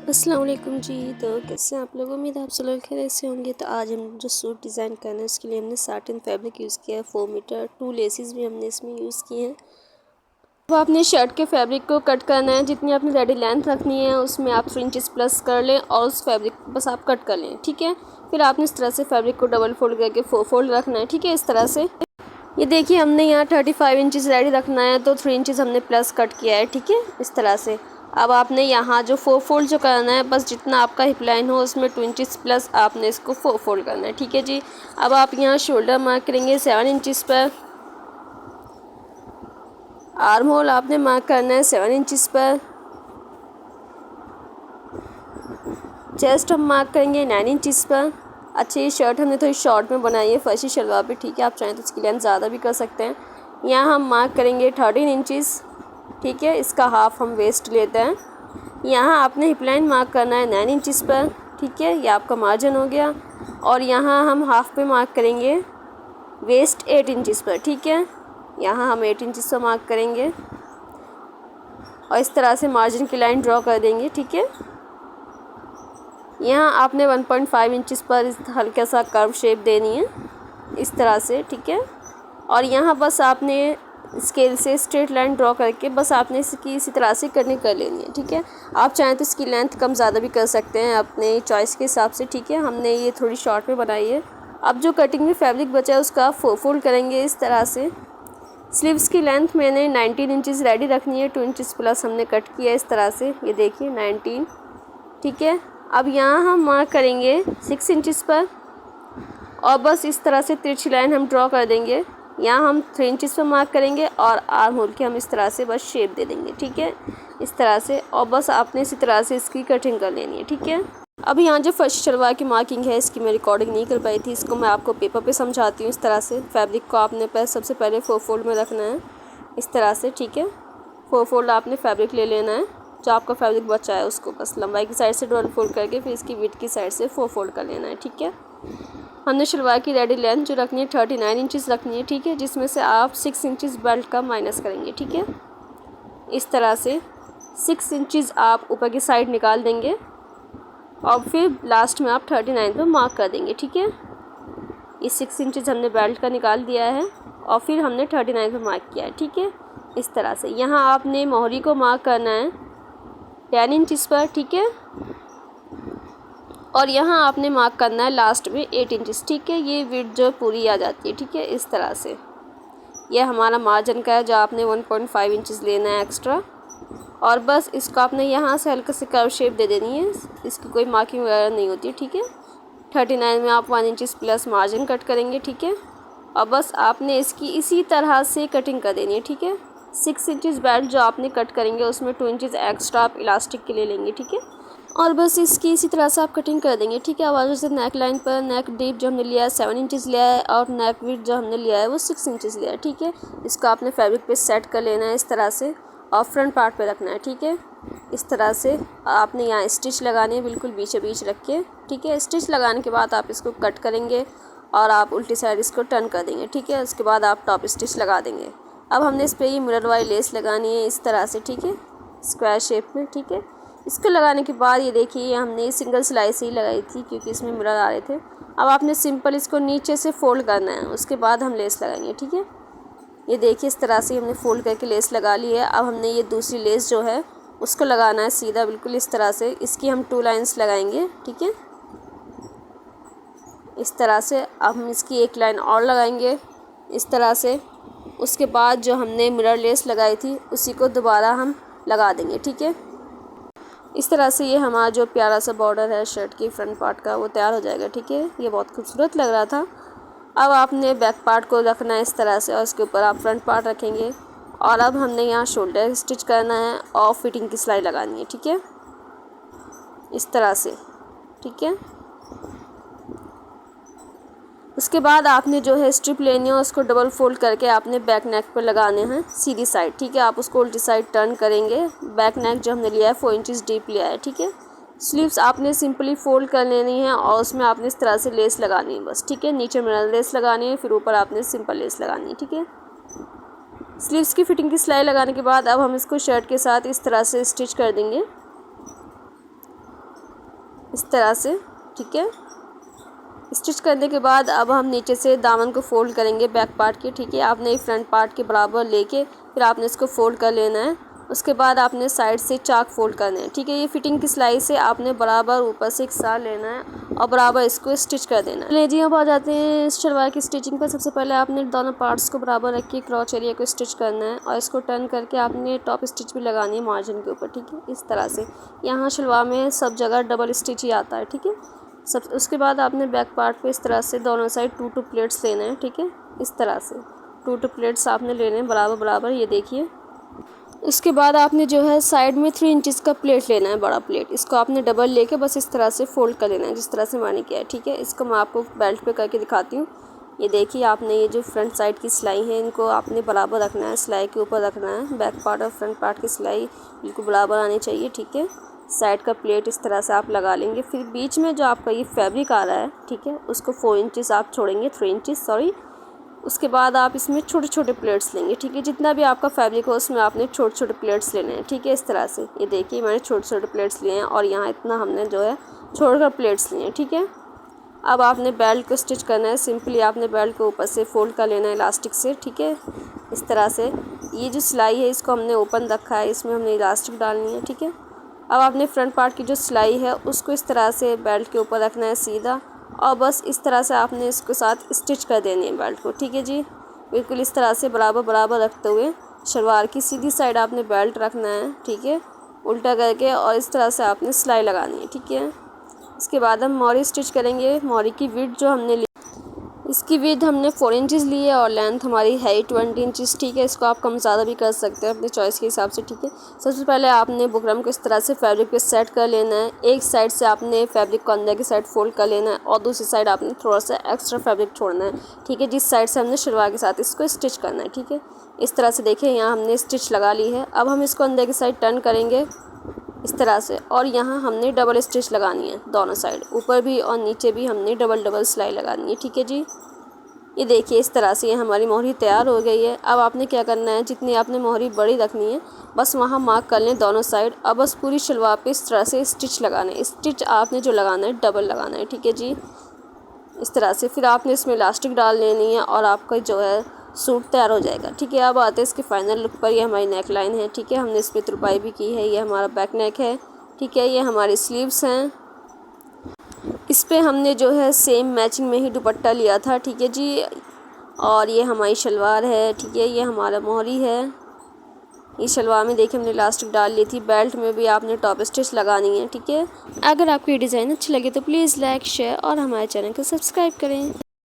अस्सलाम वालेकुम जी। तो कैसे हैं आप लोग? उम्मीद है आप सब लोग खैरियत से होंगे। तो आज हम जो सूट डिज़ाइन करना है उसके लिए हमने साटिन फैब्रिक यूज़ किया है 4 मीटर। 2 लेसेस भी हमने इसमें यूज़ किए हैं। अब आपने शर्ट के फैब्रिक को कट करना है। जितनी आपने रेडी लेंथ रखनी है उसमें आप 3 इंचेस प्लस कर लें और उस फैब्रिक को बस आप कट कर लें, ठीक है। फिर आपने इस तरह से फैब्रिक को डबल फोल्ड करके 4 फोल्ड रखना है, ठीक है। इस तरह से ये देखिए हमने यहाँ 35 इंचेस रेडी रखना है तो 3 इंचेस हमने प्लस कट किया है, ठीक है। इस तरह से अब आपने यहाँ जो 4 फोल्ड जो करना है, बस जितना आपका हिप लाइन हो उसमें 2 इंचेस प्लस आपने इसको 4 फोल्ड करना है, ठीक है जी। अब आप यहाँ शोल्डर मार्क करेंगे 7 इंचेस पर। आर्म होल आपने मार्क करना है 7 इंचेस पर। चेस्ट हम मार्क करेंगे 9 इंचेस पर। अच्छा, ये शर्ट हमने थोड़ी शॉर्ट में बनाई है फर्शी शलवार पे, ठीक है। आप चाहें तो इसकी लेंथ ज़्यादा भी कर सकते हैं। यहाँ हम मार्क करेंगे 13 इंचेस, ठीक है। इसका हाफ हम वेस्ट लेते हैं। यहाँ आपने हिप लाइन मार्क करना है 9 इंचेस पर, ठीक है। ये आपका मार्जिन हो गया। और यहाँ हम हाफ पे मार्क करेंगे वेस्ट 8 इंचेस पर, ठीक है। यहाँ हम 8 इंचेस पर मार्क करेंगे और इस तरह से मार्जिन की लाइन ड्रॉ कर देंगे, ठीक है। यहाँ आपने 1.5 इंचेस पर हल्का सा कर्व शेप देनी है इस तरह से, ठीक है। और यहाँ बस आपने स्केल से स्ट्रेट लाइन ड्रॉ करके बस आपने इसकी इसी तरह से कटिंग कर लेनी है, ठीक है। आप चाहें तो इसकी लेंथ कम ज़्यादा भी कर सकते हैं अपने चॉइस के हिसाब से, ठीक है। हमने ये थोड़ी शॉर्ट में बनाई है। अब जो कटिंग में फैब्रिक बचा है उसका 4 फोल्ड करेंगे इस तरह से। स्लीव्स की लेंथ मैंने 19 इंचेस रेडी रखनी है, 2 इंचेस प्लस हमने कट किया इस तरह से, ये देखिए 19, ठीक है। अब यहाँ हम मार्क करेंगे 6 इंचेस पर और बस इस तरह से तिरछी लाइन हम ड्रॉ कर देंगे। यहाँ हम 3 इंचेस पर मार्क करेंगे और आर्म होल के हम इस तरह से बस शेप दे देंगे, ठीक है। इस तरह से और बस आपने इसी तरह से इसकी कटिंग कर लेनी है, ठीक है। अब यहाँ जो फर्स्ट शलवार की मार्किंग है इसकी मैं रिकॉर्डिंग नहीं कर पाई थी, इसको मैं आपको पेपर पे समझाती हूँ। इस तरह से फैब्रिक को आपने सबसे पहले 4 फोल्ड में रखना है इस तरह से, ठीक है। 4 फोल्ड आपने फैब्रिक ले लेना है। जो आपका फैब्रिक बचा है उसको बस लंबाई की साइड से डबल फोल्ड करके फिर इसकी विड्थ की साइड से 4 फोल्ड कर लेना है, ठीक है। हमने शलवार की रेडी लेंथ जो रखनी है 39 इंचेस रखनी है, ठीक है। जिसमें से आप 6 इंचेस बेल्ट का माइनस करेंगे, ठीक है। इस तरह से 6 इंचेस आप ऊपर की साइड निकाल देंगे और फिर लास्ट में आप 39 पर मार्क कर देंगे, ठीक है। ये 6 इंचेस हमने बेल्ट का निकाल दिया है और फिर हमने 39 पर मार्क किया है, ठीक है। इस तरह से यहाँ आपने मोहरी को मार्क करना है 10 इंचेस पर, ठीक है। और यहाँ आपने मार्क करना है लास्ट में 8 इंचेस, ठीक है। ये विड्थ जो पूरी आ जाती है, ठीक है। इस तरह से ये हमारा मार्जिन का है जो आपने 1.5 इंचेस लेना है एक्स्ट्रा। और बस इसको आपने यहाँ से हल्का से कर्व शेप दे देनी है, इसकी कोई मार्किंग वगैरह नहीं होती है, ठीक है। 39 में आप 1 इंचेस प्लस मार्जिन कट करेंगे, ठीक है। और बस आपने इसकी इसी तरह से कटिंग कर देनी है, ठीक है। 6 इंचेस बेल्ट जो आपने कट करेंगे उसमें 2 इंचेस एक्स्ट्रा आप इलास्टिक के लिए लेंगे, ठीक है। और बस इसकी इसी तरह से आप कटिंग कर देंगे, ठीक है। अब आगे से नेक लाइन पर नेक डीप जो हमने लिया है 7 इंचेस लिया है और नेक विड्थ जो हमने लिया है वो 6 इंचेस लिया है, ठीक है। इसको आपने फैब्रिक पे सेट कर लेना है इस तरह से और फ्रंट पार्ट पे रखना है, ठीक है। इस तरह से आपने यहाँ स्टिच लगाने हैं बिल्कुल बीचों बीच रख के, ठीक है। स्टिच लगाने के बाद आप इसको कट करेंगे और आप उल्टी साइड इसको टर्न कर देंगे, ठीक है। उसके बाद आप टॉप स्टिच लगा देंगे। अब हमने इस पर ये मिरर वाली लेस लगानी है इस तरह से, ठीक है, स्क्वायर शेप में, ठीक है। इसको लगाने के बाद ये देखिए हमने सिंगल सिलाई से ही लगाई थी क्योंकि इसमें मिरर आ रहे थे। अब आपने सिंपल इसको नीचे से फोल्ड करना है, उसके बाद हम लेस लगाएंगे, ठीक है। ये देखिए इस तरह से हमने फोल्ड करके लेस लगा ली है। अब हमने ये दूसरी लेस जो है उसको लगाना है सीधा बिल्कुल इस तरह से। इसकी हम 2 लाइन्स लगाएंगे, ठीक है, इस तरह से। अब हम इसकी एक लाइन और लगाएंगे इस तरह से। उसके बाद जो हमने मिरर लेस लगाई थी उसी को दोबारा हम लगा देंगे, ठीक है। इस तरह से ये हमारा जो प्यारा सा बॉर्डर है शर्ट की फ्रंट पार्ट का वो तैयार हो जाएगा, ठीक है। ये बहुत खूबसूरत लग रहा था। अब आपने बैक पार्ट को रखना है इस तरह से और उसके ऊपर आप फ्रंट पार्ट रखेंगे। और अब हमने यहाँ शोल्डर स्टिच करना है और फिटिंग की सिलाई लगानी है, ठीक है, इस तरह से, ठीक है। उसके बाद आपने जो है स्ट्रिप लेनी है उसको डबल फोल्ड करके आपने बैक नेक पर लगाने हैं सीधी साइड, ठीक है। आप उसको उल्टी साइड टर्न करेंगे। बैक नेक जो हमने लिया है 4 इंचेस डीप लिया है, ठीक है। स्लीव्स आपने सिंपली फोल्ड कर लेनी है और उसमें आपने इस तरह से लेस लगानी है बस, ठीक है। नीचे मिरर लेस लगानी है, फिर ऊपर आपने सिंपल लेस लगानी है, ठीक है। स्लीव्स की फिटिंग की सिलाई लगाने के बाद अब हम इसको शर्ट के साथ इस तरह से स्टिच कर देंगे। इस तरह से, ठीक है। स्टिच करने के बाद अब हम नीचे से दामन को फोल्ड करेंगे बैक पार्ट के, ठीक है। आपने फ्रंट पार्ट के बराबर लेके फिर आपने इसको फोल्ड कर लेना है। उसके बाद आपने साइड से चाक फोल्ड करना है, ठीक है। ये फिटिंग की सिलाई से आपने बराबर ऊपर से एक साथ लेना है और बराबर इसको स्टिच कर देना है। ले जी, अब आ जाते हैं इस शलवार की स्टिचिंग पर। सबसे पहले आपने दोनों पार्ट्स को बराबर रख के क्रॉच एरिया को स्टिच करना है और इसको टर्न करके आपने टॉप स्टिच भी लगानी है मार्जिन के ऊपर, ठीक है। इस तरह से यहाँ शलवार में सब जगह डबल स्टिच ही आता है, ठीक है। सब उसके बाद आपने बैक पार्ट पे इस तरह से दोनों साइड 2-2 प्लेट्स लेने हैं, ठीक है। इस तरह से 2-2 प्लेट्स आपने लेने हैं बराबर बराबर, ये देखिए। इसके बाद आपने जो है साइड में 3 इंचेस का प्लेट लेना है, बड़ा प्लेट। इसको आपने डबल लेके बस इस तरह से फोल्ड कर लेना है, जिस तरह से मैंने किया है, ठीक है। इसको मैं आपको बेल्ट पे करके दिखाती हूँ। ये देखिए, आपने ये जो फ्रंट साइड की सिलाई है इनको आपने बराबर रखना है, सिलाई के ऊपर रखना है। बैक पार्ट और फ्रंट पार्ट की सिलाई बिल्कुल बराबर आनी चाहिए, ठीक है। साइड का प्लेट इस तरह से आप लगा लेंगे। फिर बीच में जो आपका ये फैब्रिक आ रहा है, ठीक है, उसको 4 इंचेस आप छोड़ेंगे, 3 इंचेस सॉरी। उसके बाद आप इसमें छोटे छोटे प्लेट्स लेंगे, ठीक है। जितना भी आपका फैब्रिक हो उसमें आपने छोटे छोटे प्लेट्स लेने हैं, ठीक है। इस तरह से ये देखिए, मैंने छोटे छोटे प्लेट्स लिए हैं और यहाँ इतना हमने जो है छोड़कर प्लेट्स लिए हैं, ठीक है। अब आपने बेल्ट को स्टिच करना है। सिंपली आपने बेल्ट को ऊपर से फोल्ड कर लेना है इलास्टिक से, ठीक है। इस तरह से ये जो सिलाई है इसको हमने ओपन रखा है, इसमें हमने इलास्टिक डालनी है, ठीक है। अब आपने फ्रंट पार्ट की जो सिलाई है उसको इस तरह से बेल्ट के ऊपर रखना है सीधा, और बस इस तरह से आपने इसके साथ स्टिच कर देनी है बेल्ट को, ठीक है जी। बिल्कुल इस तरह से बराबर बराबर रखते हुए शलवार की सीधी साइड आपने बेल्ट रखना है, ठीक है, उल्टा करके, और इस तरह से आपने सिलाई लगानी है, ठीक है। इसके बाद हम मोरी स्टिच करेंगे। मोरी की विड्थ जो हमने ली, इसकी विड्थ हमने 4 इंचेस ली है और लेंथ हमारी है 20 इंचेस, ठीक है। इसको आप कम ज़्यादा भी कर सकते हैं अपनी चॉइस के हिसाब से, ठीक है। सबसे पहले आपने बुकरम को इस तरह से फैब्रिक पे सेट कर लेना है। एक साइड से आपने फैब्रिक को अंदर की साइड फोल्ड कर लेना है और दूसरी साइड आपने थोड़ा सा एक्स्ट्रा फैब्रिक छोड़ना है, ठीक है। जिस साइड से हमने शलवार के साथ इसको स्टिच करना है, ठीक है। इस तरह से देखिए, यहाँ हमने स्टिच लगा ली है। अब हम इसको अंदर की साइड टर्न करेंगे इस तरह से, और यहाँ हमने डबल स्टिच लगानी है दोनों साइड, ऊपर भी और नीचे भी हमने डबल डबल सिलाई लगानी है, ठीक है जी। ये देखिए, इस तरह से ये हमारी मोहरी तैयार हो गई है। अब आपने क्या करना है, जितनी आपने मोहरी बड़ी रखनी है बस वहाँ मार्क कर लें दोनों साइड। अब बस पूरी शलवार पे इस तरह से स्टिच लगाना है। स्टिच आपने जो लगाना है डबल लगाना है, ठीक है जी। इस तरह से फिर आपने इसमें इलास्टिक डाल लेनी है और आपका जो है सूट तैयार हो जाएगा, ठीक है। अब आते हैं इसके फाइनल लुक पर। ये हमारी नेक लाइन है, ठीक है। हमने इस पर तुरपाई भी की है। ये हमारा बैक नेक है, ठीक है। ये हमारी स्लीव्स हैं। इस पे हमने जो है सेम मैचिंग में ही दुपट्टा लिया था, ठीक है जी। और ये हमारी शलवार है, ठीक है। ये हमारा मोहरी है। इस शलवार में देखिए हमने इलास्टिक डाल ली थी। बेल्ट में भी आपने टॉप स्टिच लगानी है, ठीक है। अगर आपको ये डिज़ाइन अच्छी लगे तो प्लीज़ लाइक शेयर और हमारे चैनल को सब्सक्राइब करें।